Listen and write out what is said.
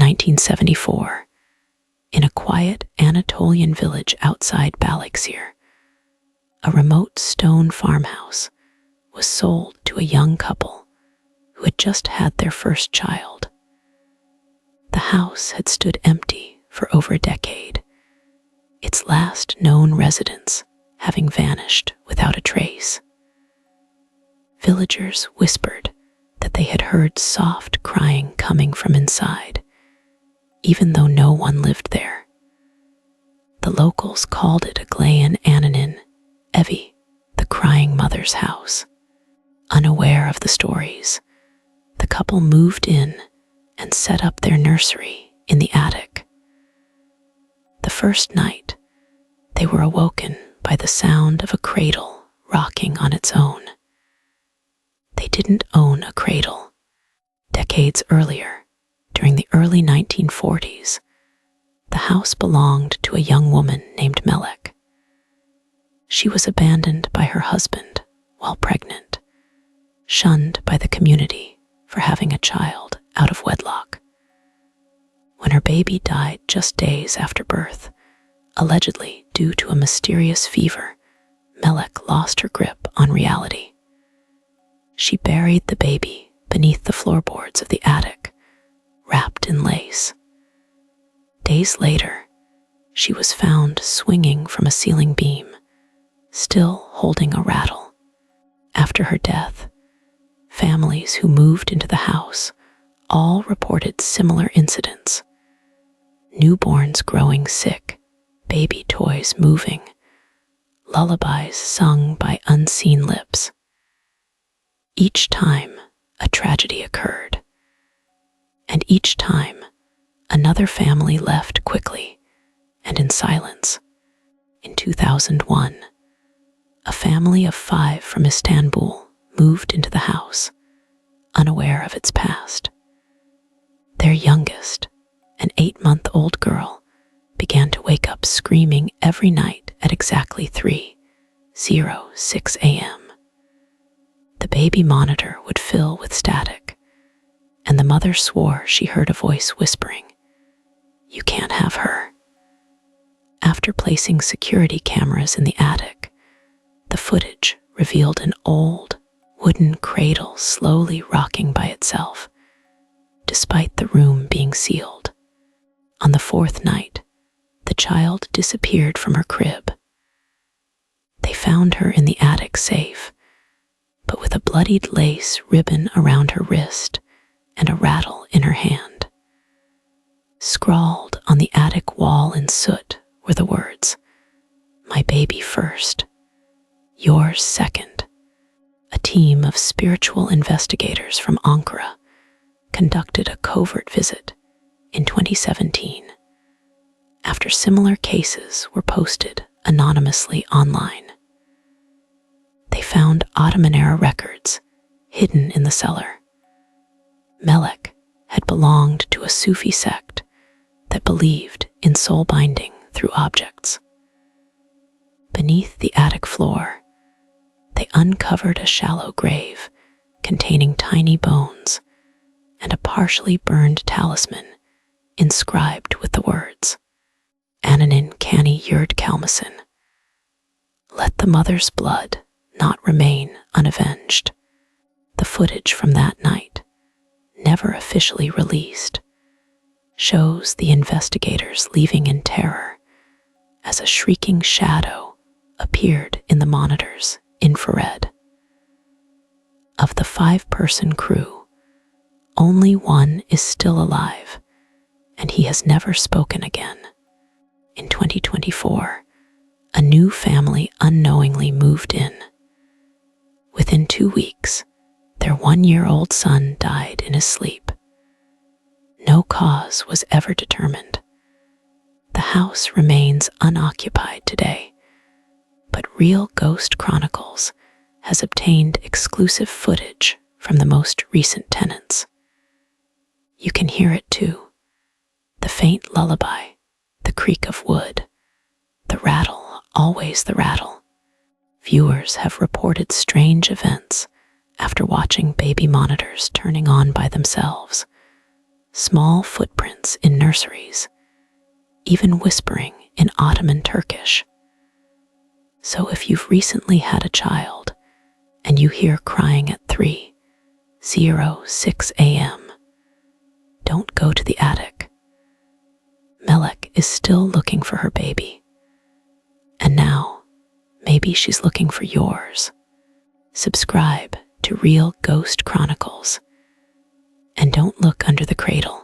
1974, in a quiet Anatolian village outside Balıkesir, a remote stone farmhouse was sold to a young couple who had just had their first child. The house had stood empty for over a decade, its last known residents having vanished without a trace. Villagers whispered that they had heard soft crying coming from inside, even though no one lived there. The locals called it Ağlayan Ana'nın Evi, the crying mother's house. Unaware of the stories, the couple moved in and set up their nursery in the attic. The first night, they were awoken by the sound of a cradle rocking on its own. They didn't own a cradle. Decades earlier, during the early 1940s, the house belonged to a young woman named Melek. She was abandoned by her husband while pregnant, shunned by the community for having a child out of wedlock. When her baby died just days after birth, allegedly due to a mysterious fever, Melek lost her grip on reality. She buried the baby beneath the floorboards of the attic, wrapped in lace. Days later, she was found swinging from a ceiling beam, still holding a rattle. After her death, families who moved into the house all reported similar incidents. Newborns growing sick, baby toys moving, lullabies sung by unseen lips. Each time, a tragedy occurred. And each time, another family left quickly and in silence. In 2001, a family of 5 from Istanbul moved into the house, unaware of its past. Their youngest, an 8-month-old girl, began to wake up screaming every night at exactly 3:06 a.m. The baby monitor would fill with static, and the mother swore she heard a voice whispering, "You can't have her." After placing security cameras in the attic, the footage revealed an old, wooden cradle slowly rocking by itself, despite the room being sealed. On the 4th night, the child disappeared from her crib. They found her in the attic safe, but with a bloodied lace ribbon around her wrist and a rattle in her hand. Scrawled on the attic wall in soot were the words, "My baby first, yours second." A team of spiritual investigators from Ankara conducted a covert visit in 2017 after similar cases were posted anonymously online. They found Ottoman-era records hidden in the cellar. Melek had belonged to a Sufi sect that believed in soul binding through objects. Beneath the attic floor, they uncovered a shallow grave containing tiny bones and a partially burned talisman inscribed with the words, "Ana'nın Kanı yurt kalmasın." Let the mother's blood not remain unavenged. The footage from that night, never officially released, shows the investigators leaving in terror as a shrieking shadow appeared in the monitor's infrared. Of the 5-person crew, only one is still alive, and he has never spoken again. In 2024, a new family unknowingly moved in. Within 2 weeks, their 1-year-old son died in his sleep. No cause was ever determined. The house remains unoccupied today, but Real Ghost Chronicles has obtained exclusive footage from the most recent tenants. You can hear it too. The faint lullaby, the creak of wood, the rattle, always the rattle. Viewers have reported strange events after watching baby monitors turning on by themselves, small footprints in nurseries, even whispering in Ottoman Turkish. So if you've recently had a child and you hear crying at 3:06 a.m., don't go to the attic. Melek is still looking for her baby. And now, maybe she's looking for yours. Subscribe to Real Ghost Chronicles. And don't look under the cradle.